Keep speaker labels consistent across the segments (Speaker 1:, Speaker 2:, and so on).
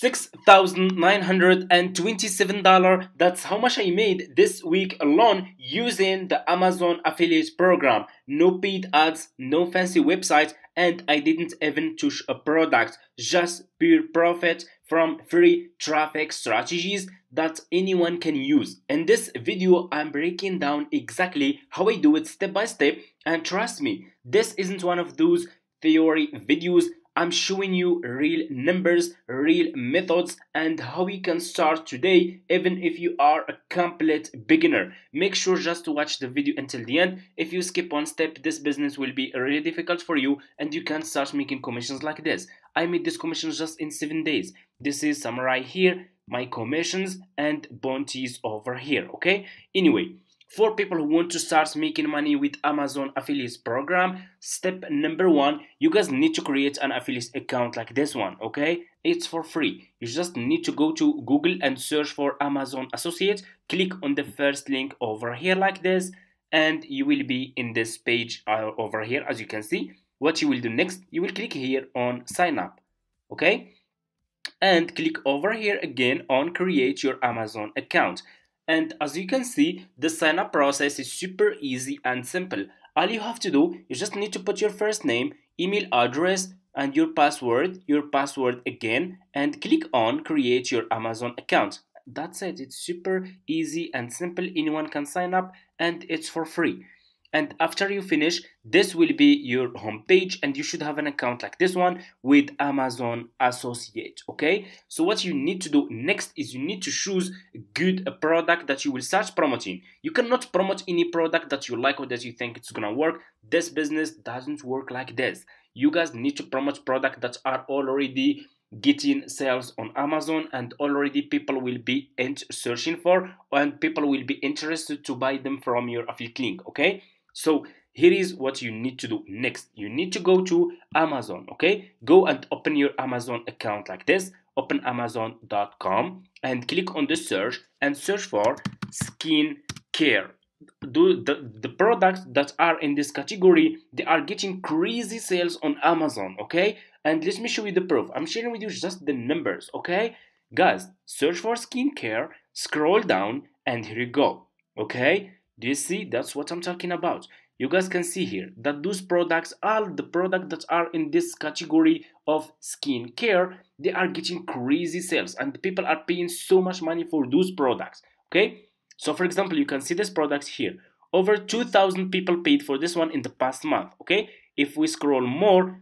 Speaker 1: $6,927. That's how much I made this week alone using the Amazon affiliate program. No paid ads, no fancy websites, and I didn't even touch a product. Just pure profit from free traffic strategies that anyone can use. In this video, I'm breaking down exactly how I do it step by step, and trust me, this isn't one of those theory videos. I'm showing you real numbers, real methods, and how you can start today even if you are a complete beginner. Make sure just to watch the video until the end. If you skip one step, this business will be really difficult for you and you can't start making commissions like this. I made this commission just in 7 days. This is summary here, my commissions and bounties over here, okay? Anyway, for people who want to start making money with Amazon affiliates program, step number one, you guys need to create an affiliate account like this one, okay? It's for free. You just need to go to Google and search for Amazon Associates. Click on the first link over here like this, and you will be in this page over here. As you can see, what you will do next, you will click here on sign up, okay? And click over here again on create your Amazon account. And as you can see, the sign up process is super easy and simple. All you have to do, you just need to put your first name, email address, and your password again, and click on create your Amazon account. That's it. It's super easy and simple. Anyone can sign up and it's for free. And after you finish, this will be your home page and you should have an account like this one with Amazon Associate, okay? So what you need to do next is you need to choose a good product that you will start promoting. You cannot promote any product that you like or that you think it's gonna work. This business doesn't work like this. You guys need to promote products that are already getting sales on Amazon and already people will be searching for and people will be interested to buy them from your affiliate link, okay? So here is what you need to do next. You need to go to Amazon, okay? Go and open your Amazon account like this. Open Amazon.com and click on the search and search for skin care. The products that are in this category, they are getting crazy sales on Amazon, okay? And let me show you the proof. I'm sharing with you just the numbers, okay? Guys, search for skincare, scroll down, and here you go, okay? Do you see? That's what I'm talking about. You guys can see here that those products, all the products that are in this category of skincare, they are getting crazy sales and people are paying so much money for those products, okay? So for example, you can see this product here. Over 2,000 people paid for this one in the past month, okay? If we scroll more,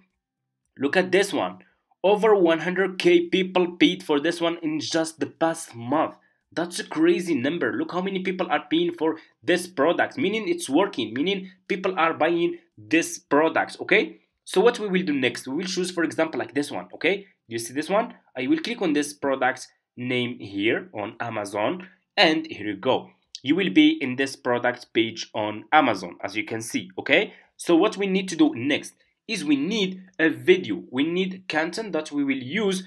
Speaker 1: look at this one. Over 100k people paid for this one in just the past month. That's a crazy number. Look how many people are paying for this product, meaning it's working, meaning people are buying this product, okay? So what we will do next, we will choose, for example, like this one, okay? You see this one? I will click on this product name here on Amazon, and here you go. You will be in this product page on Amazon, as you can see, okay? So what we need to do next is we need a video. We need content that we will use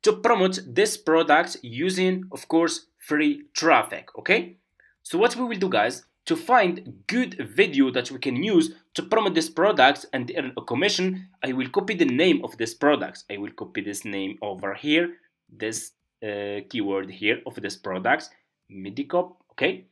Speaker 1: to promote this product using, of course, free traffic, okay? So what we will do, guys, to find good video that we can use to promote this product and earn a commission, I will copy the name of this product. I will copy this name over here, this keyword here of this product, Medicop, okay?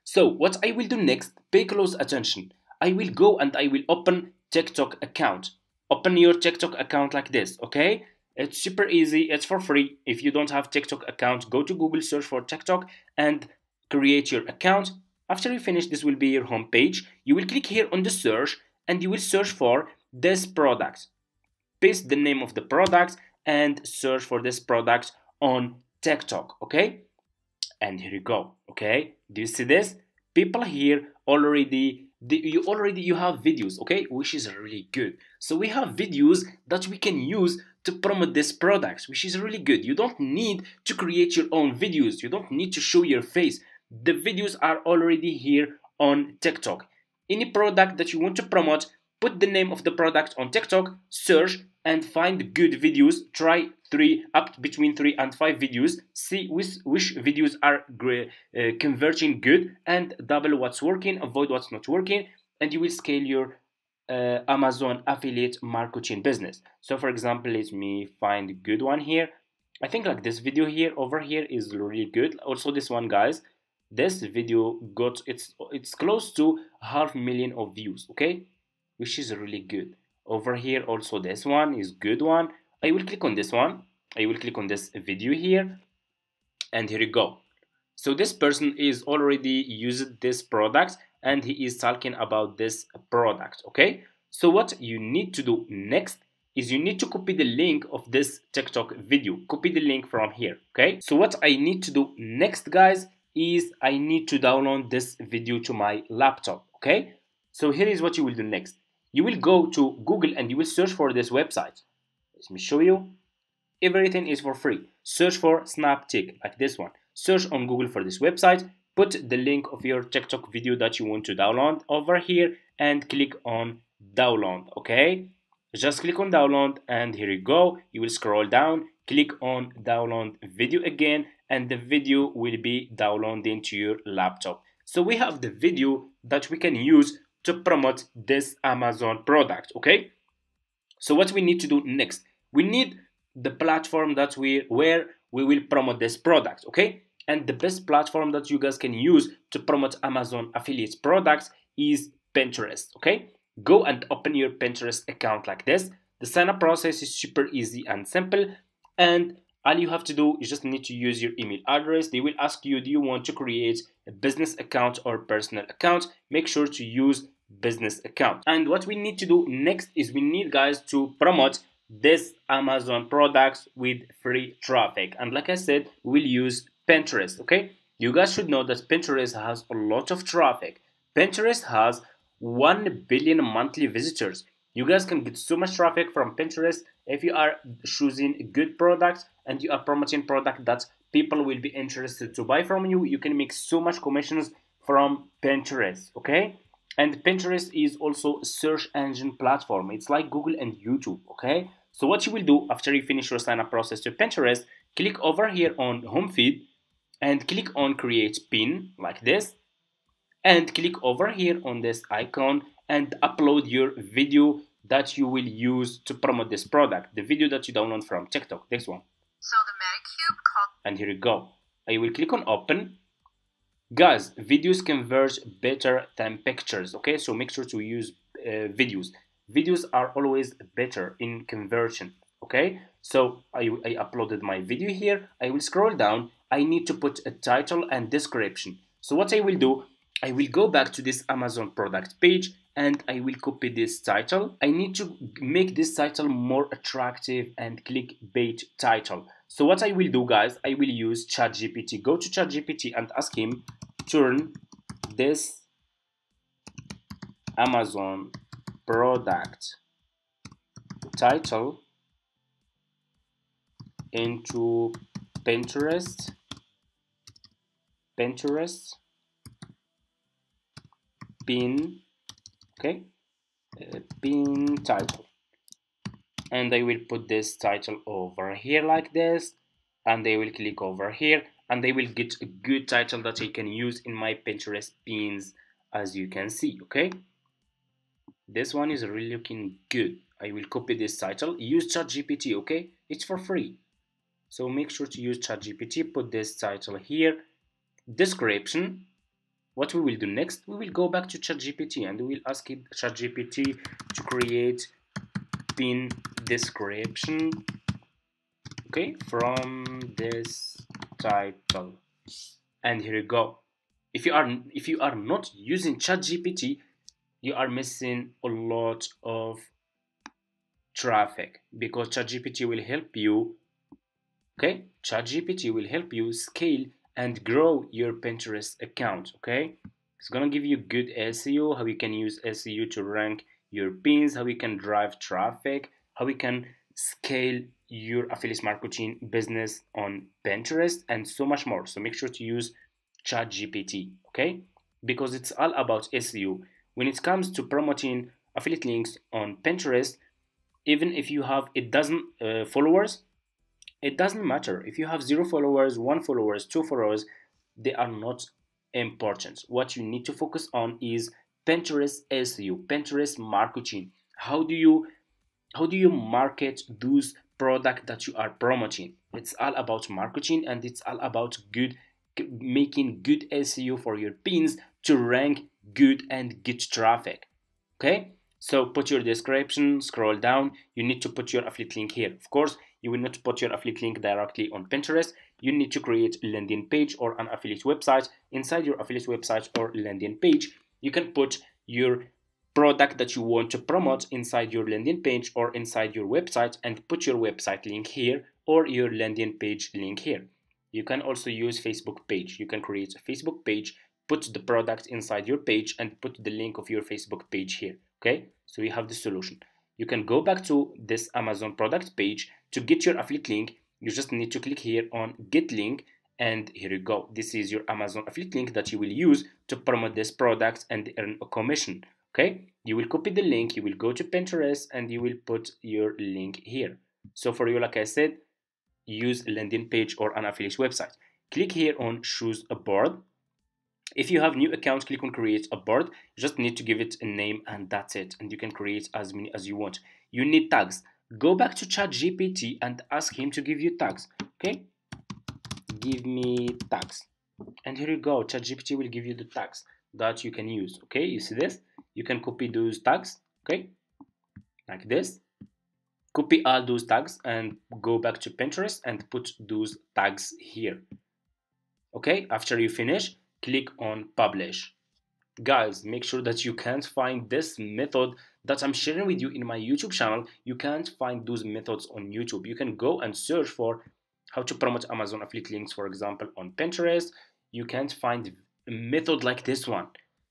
Speaker 1: So what I will do next, pay close attention. I will go and I will open TikTok account. Open your TikTok account like this, okay? It's super easy, it's for free. If you don't have TikTok account, go to Google, search for TikTok and create your account. After you finish, this will be your home page. You will click here on the search and you will search for this product. Paste the name of the product and search for this product on TikTok, okay? And here you go, okay? Do you see this? People here already you have videos, okay, which is really good. So we have videos that we can use to promote this product, which is really good. You don't need to create your own videos. You don't need to show your face. The videos are already here on TikTok. Any product that you want to promote, put the name of the product on TikTok, search and find good videos. Try between 3 and 5 videos. See which videos are converting good and double what's working, avoid what's not working, and you will scale your Amazon affiliate marketing business. So for example, let me find a good one here. I think like this video here over here is really good. Also this one, guys, this video got it's close to 500,000 of views, okay, which is really good. Over here also this one is good one. I will click on this one. I will click on this video here, and here you go. So this person is already used this product and he is talking about this product, okay. So what you need to do next is you need to copy the link of this TikTok video. Copy the link from here, okay. So what I need to do next, guys, is I need to download this video to my laptop, okay. So here is what you will do next. You will go to Google and you will search for this website. Let me show you. Everything is for free. Search for Snaptik, like this one. Search on Google for this website. Put the link of your TikTok video that you want to download over here and click on download, okay. Just click on download and here you go. You will scroll down, click on download video again, and the video will be downloading to your laptop. So we have the video that we can use to promote this Amazon product, okay. So what we need to do next, we need the platform that where we will promote this product, okay. And the best platform that you guys can use to promote Amazon affiliate products is Pinterest, okay. Go and open your Pinterest account like this. The sign up process is super easy and simple, and all you have to do is just need to use your email address. They will ask you, do you want to create a business account or personal account? Make sure to use business account. And what we need to do next is we need, guys, to promote this Amazon products with free traffic. And like I said, we'll use Pinterest, okay. You guys should know that Pinterest has a lot of traffic. Pinterest has 1 billion monthly visitors. You guys can get so much traffic from Pinterest if you are choosing good products and you are promoting product that people will be interested to buy from you. You can make so much commissions from Pinterest, okay. And Pinterest is also a search engine platform. It's like Google and YouTube, okay. So what you will do after you finish your sign up process to Pinterest, click over here on home feed and click on create pin like this, and click over here on this icon and upload your video that you will use to promote this product, the video that you download from TikTok, this one. So the Medicube called, and here you go. I will click on open. Guys, videos converge better than pictures, okay. So make sure to use videos. Videos are always better in conversion, okay. So I uploaded my video here. I will scroll down. I need to put a title and description. So what I will do, I will go back to this Amazon product page and I will copy this title. I need to make this title more attractive and clickbait title. So what I will do, guys, I will use ChatGPT. Go to ChatGPT and ask him, turn this Amazon product title into Pinterest pin, okay, pin title, and I will put this title over here like this, and I will click over here and I will get a good title that I can use in my Pinterest pins, as you can see, okay. This one is really looking good. I will copy this title. Use ChatGPT, okay, it's for free, so make sure to use ChatGPT. Put this title here, description. What we will do next, we will go back to ChatGPT and we will ask it, ChatGPT, to create pin description, okay, from this title. And here you go. If you are not using ChatGPT, you are missing a lot of traffic, because ChatGPT will help you, okay. ChatGPT will help you scale and grow your Pinterest account, okay. It's gonna give you good SEO, how you can use SEO to rank your pins, how you can drive traffic, how you can scale your affiliate marketing business on Pinterest, and so much more. So make sure to use ChatGPT, okay, because it's all about SEO. When it comes to promoting affiliate links on Pinterest, even if you have a dozen followers, it doesn't matter. If you have 0 followers, 1 followers, 2 followers, they are not important. What you need to focus on is Pinterest SEO, Pinterest marketing. How do you market those products that you are promoting? It's all about marketing, and it's all about making good SEO for your pins to rank good and get traffic. Okay, so put your description, scroll down. You need to put your affiliate link here. Of course, you will not put your affiliate link directly on Pinterest. You need to create a landing page or an affiliate website. Inside your affiliate website or landing page, you can put your product that you want to promote inside your landing page or inside your website, and put your website link here or your landing page link here. You can also use Facebook page. You can create a Facebook page, put the product inside your page, and put the link of your Facebook page here. Okay, so you have the solution. You can go back to this Amazon product page. To get your affiliate link, you just need to click here on get link, and here you go. This is your Amazon affiliate link that you will use to promote this product and earn a commission. Okay, you will copy the link, you will go to Pinterest, and you will put your link here. So for you, like I said, use a landing page or an affiliate website. Click here on choose a board. If you have new account, click on create a board. You just need to give it a name, and that's it, and you can create as many as you want. You need tags. Go back to ChatGPT and ask him to give you tags. Okay, give me tags, and here you go. ChatGPT will give you the tags that you can use. Okay, you see this? You can copy those tags, okay, like this. Copy all those tags and go back to Pinterest and put those tags here. Okay, after you finish, click on publish. Guys, make sure that you can't find this method that I'm sharing with you in my YouTube channel. You can't find those methods on YouTube. You can go and search for how to promote Amazon affiliate links, for example, on Pinterest. You can't find a method like this one.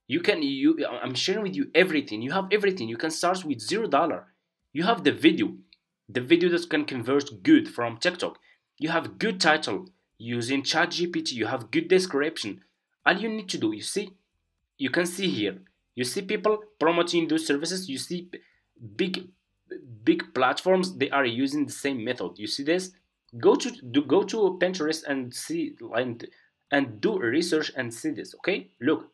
Speaker 1: I'm sharing with you everything. You have everything. You can start with $0. You have the video that can convert good from TikTok. You have good title using ChatGPT. You have good description. All you need to do, you can see here. You see people promoting those services. You see big platforms. They are using the same method. You see this? Go to Pinterest and see and do research and see this. Okay, look.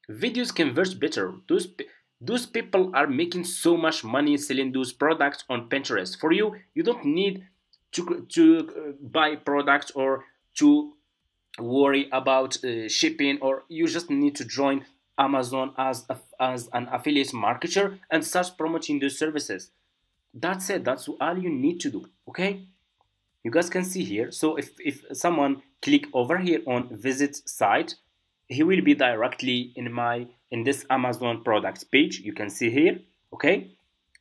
Speaker 1: Videos convert better. Those people are making so much money selling those products on Pinterest. For you, you don't need to buy products or to worry about shipping, or you just need to join Amazon as an affiliate marketer and start promoting those services. That's it. That's all you need to do. Okay, you guys can see here. So if someone click over here on visit site, he will be directly in this Amazon products page. You can see here. Okay,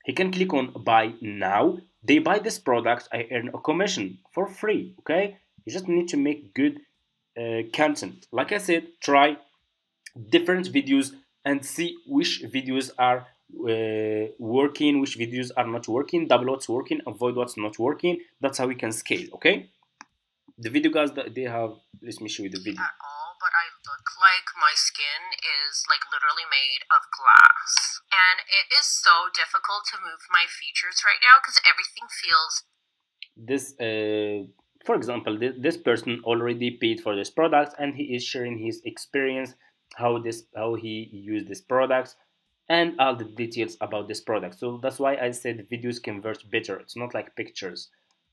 Speaker 1: he can click on buy now. They buy this product, I earn a commission for free. Okay, you just need to make good content. Like I said, try different videos and see which videos are working, which videos are not working, double what's working, avoid what's not working. That's how we can scale. Okay, the video, guys, that they have, let me show you the video.
Speaker 2: But I look like my skin is like literally made of glass, and it is so difficult to move my features right now because everything feels
Speaker 1: this for example, this person already paid for this product, and he is sharing his experience, how he used this product and all the details about this product. So that's why I said videos convert better. It's not like pictures.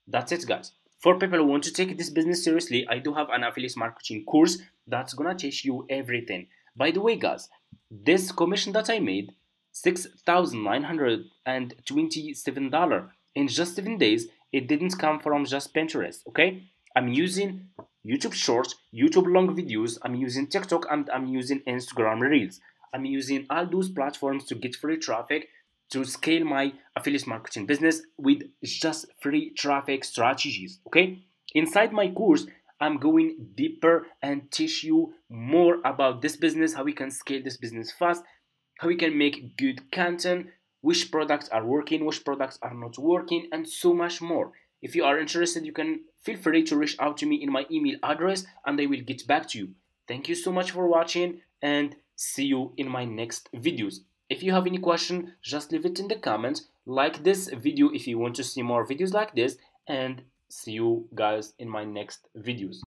Speaker 1: That's it, guys. For people who want to take this business seriously, I do have an affiliate marketing course that's gonna teach you everything. By the way, guys, this commission that I made, $6,927 in just 7 days, it didn't come from just Pinterest. Okay, I'm using YouTube Shorts, YouTube long videos, I'm using TikTok, and I'm using Instagram Reels. I'm using all those platforms to get free traffic, to scale my affiliate marketing business with just free traffic strategies. Okay, inside my course, I'm going deeper and teach you more about this business, how we can scale this business fast, how we can make good content, which products are working, which products are not working, and so much more. If you are interested, you can feel free to reach out to me in my email address, and I will get back to you. Thank you so much for watching, and see you in my next videos. If you have any question, just leave it in the comments. Like this video if you want to see more videos like this, and see you guys in my next videos.